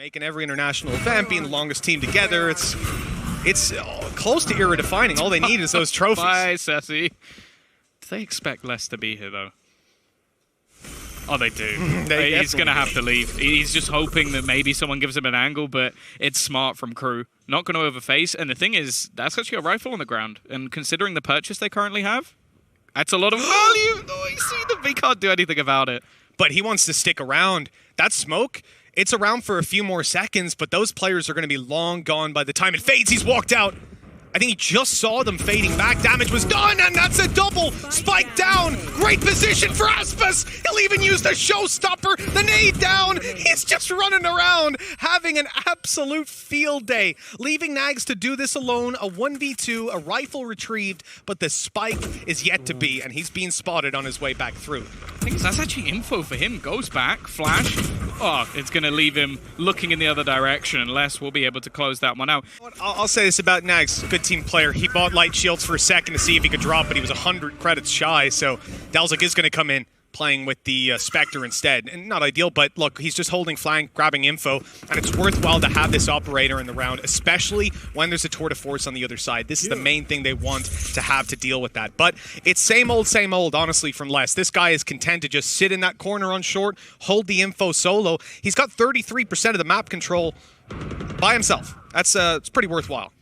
Making every international event, being the longest team together, it's close to era-defining. All they need is those trophies. Bye, Sassy. Do they expect Les to be here, though? Oh, they do. He's going to have to leave. He's just hoping that maybe someone gives him an angle, but it's smart from Crew. Not going to overface. And the thing is, that's actually a rifle on the ground. And considering the purchase they currently have, that's a lot of value. Oh, you see them. He can't do anything about it. But he wants to stick around. That smoke, it's around for a few more seconds, but those players are going to be long gone by the time it fades. He's walked out. I think he just saw them fading back. Damage was done, and that's a double. Spike down. Great position for Aspas. He'll even use the showstopper. The nade down. He's just running around, having an absolute field day. Leaving Nags to do this alone. A 1v2, a rifle retrieved, but the spike is yet to be, and he's being spotted on his way back through. I think that's actually info for him. Goes back, flash. Oh, it's going to leave him looking in the other direction, unless we'll be able to close that one out. I'll say this about Nags. Good team player. He bought light shields for a second to see if he could drop, but he was 100 credits shy, so Delzik is going to come in playing with the Spectre instead. And not ideal, but look, he's just holding flank, grabbing info, and it's worthwhile to have this operator in the round, especially when there's a tour de force on the other side. This is the main thing they want to have to deal with that. But it's same old, honestly, from Les. This guy is content to just sit in that corner on short, hold the info solo. He's got 33% of the map control by himself. That's it's pretty worthwhile.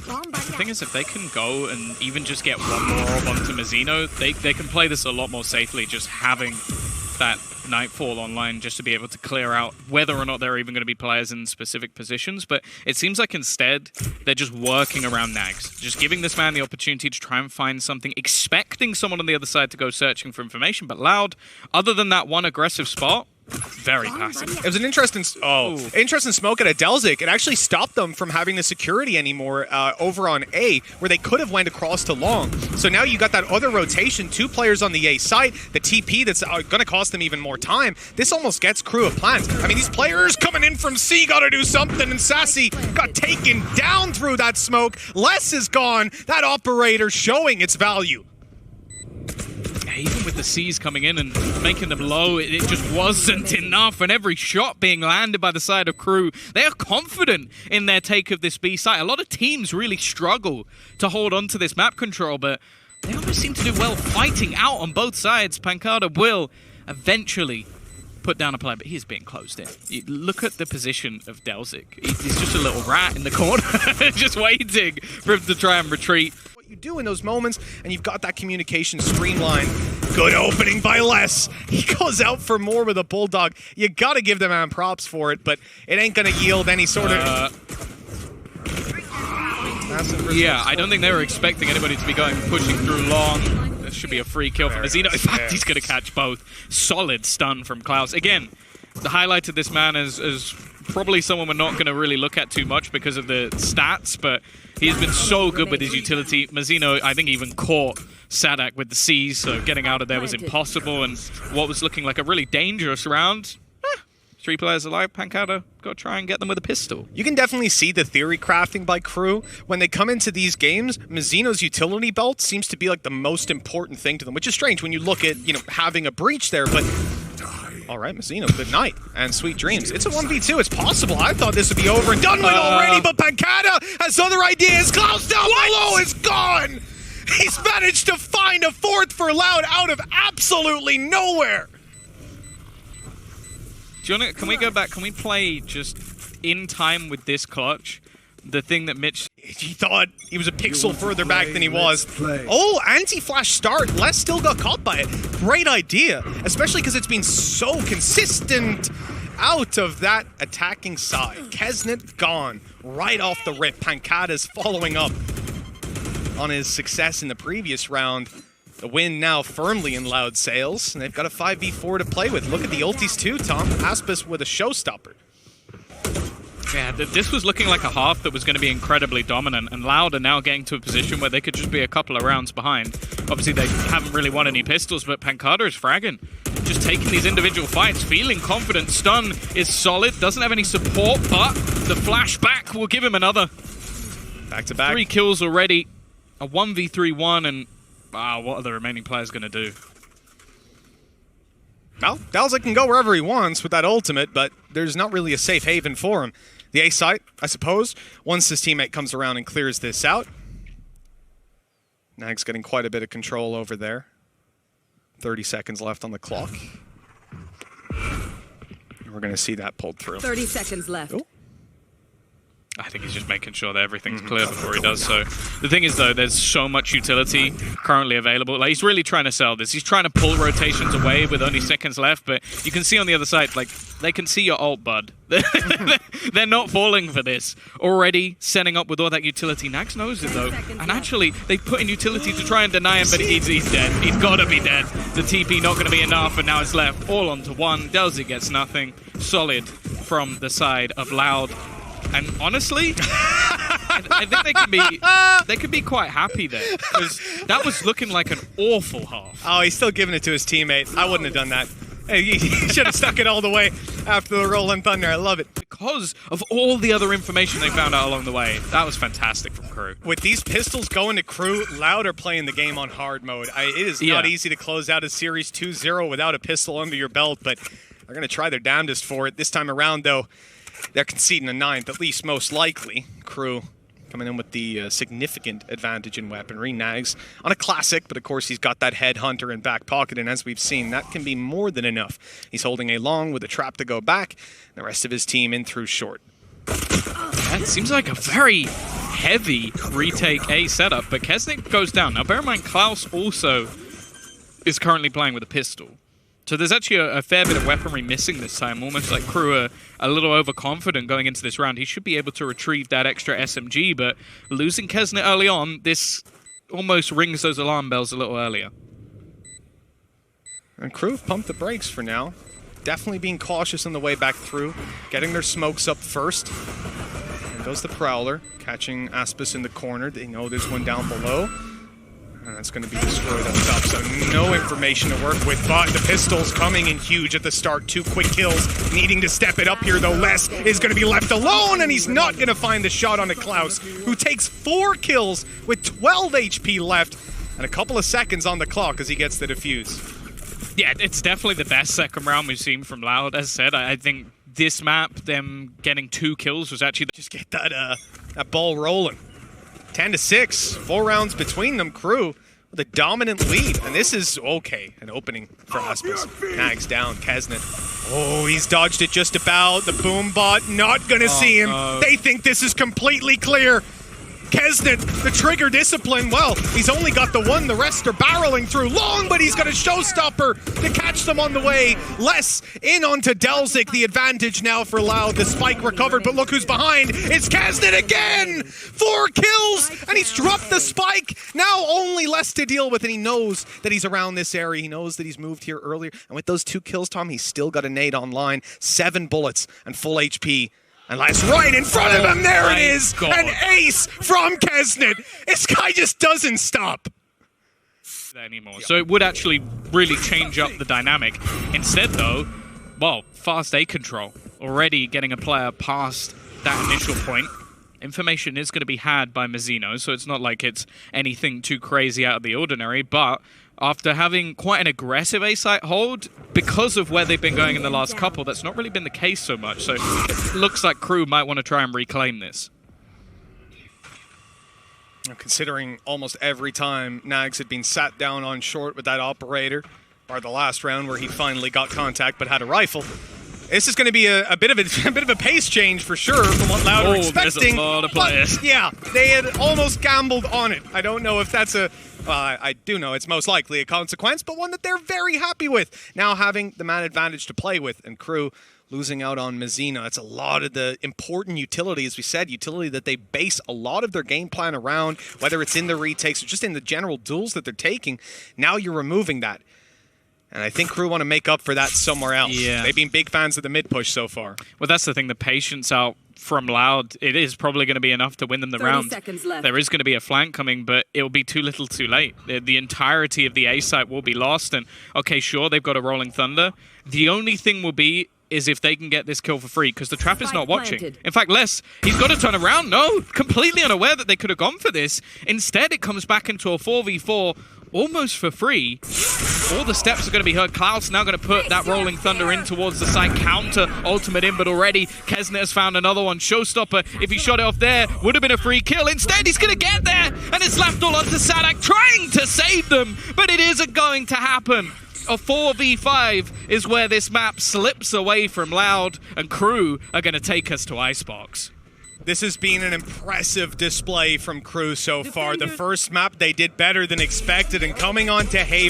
The thing is, if they can go and even just get one more orb onto Mazzino, they can play this a lot more safely, just having that Nightfall online just to be able to clear out whether or not there are even going to be players in specific positions. But it seems like instead, they're just working around Nags, just giving this man the opportunity to try and find something, expecting someone on the other side to go searching for information. But Loud, other than that one aggressive spot, very passive. It was an interesting smoke at a Delzik. It actually stopped them from having the security anymore over on A, where they could have went across to long. So now you got that other rotation, 2 players on the A site, the TP that's going to cost them even more time. This almost gets Crew of plans. I mean, these players coming in from C got to do something, and Sassy got taken down through that smoke. Les is gone. That operator showing its value. Even with the C's coming in and making them low, it just wasn't enough. And every shot being landed by the side of Crew, they are confident in their take of this B site. A lot of teams really struggle to hold on to this map control, but they almost seem to do well fighting out on both sides. Pancada will eventually put down a play, but he's being closed in. You look at the position of Delzik. He's just a little rat in the corner, just waiting for him to try and retreat. You do in those moments, and you've got that communication streamlined. Good opening by Les. He goes out for more with a Bulldog. You got to give the man props for it, but it ain't going to yield any sort of... Yeah, I don't think they were expecting anybody to be pushing through long. This should be a free kill from Mazzino. In fact, he's going to catch both. Solid stun from Klaus. Again, the highlight of this man is probably someone we're not going to really look at too much because of the stats, but he's been so good with his utility. Mazzino, I think, even caught Sadak with the C's, so getting out of there was impossible, and what was looking like a really dangerous round, 3 players alive, Pancada, got to try and get them with a pistol. You can definitely see the theory crafting by Crew. When they come into these games, Mazzino's utility belt seems to be like the most important thing to them, which is strange when you look at, having a breach there, but... All right, Mazzino, good night and sweet dreams. It's a 1v2. It's possible. I thought this would be over and done with already, but Pancada has other ideas. Klaus down below is gone. He's managed to find a 4th for Loud out of absolutely nowhere. Do you want to, can we go back? Can we play just in time with this clutch? The thing that Mitch... He thought he was a pixel further back than he was. Oh, anti-flash start. Les still got caught by it. Great idea, especially because it's been so consistent out of that attacking side. Kesnet gone right off the rip. Pancada's following up on his success in the previous round. The win now firmly in Loud sails, and they've got a 5v4 to play with. Look at the ultis too, Tom. Aspas with a showstopper. Yeah, this was looking like a half that was going to be incredibly dominant, and Loud are now getting to a position where they could just be a couple of rounds behind. Obviously, they haven't really won any pistols, but Pancada is fragging. Just taking these individual fights, feeling confident. Stun is solid, doesn't have any support, but the flashback will give him another. Back-to-back. 3 kills already, a 1v3-1, and what are the remaining players going to do? Well, Dalzik can go wherever he wants with that ultimate, but there's not really a safe haven for him. The A site, I suppose, once his teammate comes around and clears this out. Nag's getting quite a bit of control over there. 30 seconds left on the clock. We're going to see that pulled through. 30 seconds left. Ooh. I think he's just making sure that everything's clear before he does so. The thing is, though, there's so much utility currently available. Like, he's really trying to sell this. He's trying to pull rotations away with only seconds left, but you can see on the other side, like, they can see your ult, bud. They're not falling for this. Already setting up with all that utility. Nags knows it, though. And actually, they put in utility to try and deny him, but he's dead. He's got to be dead. The TP not going to be enough, and now it's left all onto one. Delzy gets nothing. Solid from the side of Loud. And honestly, I think they can be quite happy there, because that was looking like an awful half. Oh, he's still giving it to his teammate. I wouldn't have done that. Hey, he should have stuck it all the way after the Rolling Thunder. I love it. Because of all the other information they found out along the way. That was fantastic from Crew. With these pistols going to Crew, Loud are playing the game on hard mode. It is not easy to close out a series 2-0 without a pistol under your belt, but they're going to try their damnedest for it. This time around, though, they're conceding a 9th, at least most likely. Crew coming in with the significant advantage in weaponry. Nags on a classic, but of course he's got that headhunter in back pocket, and as we've seen, that can be more than enough. He's holding a long with a trap to go back, the rest of his team in through short. That seems like a very heavy retake A setup, but Kesnick goes down. Now bear in mind, Klaus also is currently playing with a pistol. So there's actually a fair bit of weaponry missing this time, almost like Crew are a little overconfident going into this round. He should be able to retrieve that extra SMG, but losing Kesnet early on, this almost rings those alarm bells a little earlier. And Crew have pumped the brakes for now. Definitely being cautious on the way back through, getting their smokes up first. There goes the Prowler, catching Aspis in the corner. They know there's one down below. And that's going to be destroyed up top, so no information to work with, but the pistol's coming in huge at the start. 2 quick kills, needing to step it up here, though. Les is going to be left alone, and he's not going to find the shot onto Klaus, who takes 4 kills with 12 HP left, and a couple of seconds on the clock as he gets the defuse. Yeah, it's definitely the best second round we've seen from Loud. As I said, I think this map, them getting 2 kills was actually... Just get that ball rolling. 10-6, 4 rounds between them. Crew with a dominant lead, and this is okay. An opening for Aspis. Nags down, Kesnet. Oh, he's dodged it just about. The boom bot not gonna see him. No. They think this is completely clear. Kesnet, the trigger discipline, well, he's only got the one, the rest are barreling through long, but he's got a showstopper to catch them on the way. Less in onto Delzik, the advantage now for Loud. The spike recovered, but look who's behind. It's Kesnet again! 4 kills, and he's dropped the spike. Now only less to deal with, and he knows that he's around this area. He knows that he's moved here earlier, and with those 2 kills, Tom, he's still got a nade online. 7 bullets and full HP. And that's right in front of him. There it is. God. An ace from Kesnet. This guy just doesn't stop. Anymore. So it would actually really change up the dynamic. Instead, though, well, fast A control. Already getting a player past that initial point. Information is going to be had by Mazzino, so it's not like it's anything too crazy out of the ordinary, but after having quite an aggressive A-site hold, because of where they've been going in the last couple, that's not really been the case so much. So it looks like Crew might want to try and reclaim this. Considering almost every time Nags had been sat down on short with that operator, bar the last round where he finally got contact but had a rifle, this is going to be a bit of a pace change for sure from what Loud were expecting. There's a lot of players. But yeah, they had almost gambled on it. I don't know if that's a... Well, I do know it's most likely a consequence, but one that they're very happy with. Now having the man advantage to play with, and Crew losing out on Mazzino. That's a lot of the important utility, as we said, utility that they base a lot of their game plan around, whether it's in the retakes or just in the general duels that they're taking. Now you're removing that. And I think Crew want to make up for that somewhere else. Yeah. They've been big fans of the mid-push so far. Well, that's the thing. The patience out from Loud, it is probably going to be enough to win them the 30 round. seconds left. There is going to be a flank coming, but it will be too little too late. The entirety of the A site will be lost. And, okay, sure, they've got a Rolling Thunder. The only thing will be is if they can get this kill for free, because the trap is not watching. Planted. In fact, Les, he's got to turn around. No, completely unaware that they could have gone for this. Instead, it comes back into a 4v4 almost for free. All the steps are going to be heard. Cloud's now going to put that Rolling Thunder in towards the side. Counter ultimate in, but already Kesnet has found another one. Showstopper, if he shot it off there, would have been a free kill. Instead, he's going to get there, and it's left all onto Sadak, trying to save them, but it isn't going to happen. A 4v5 is where this map slips away from Loud, and Crew are going to take us to Icebox. This has been an impressive display from Crew so far. The first map, they did better than expected, and coming on to Haven.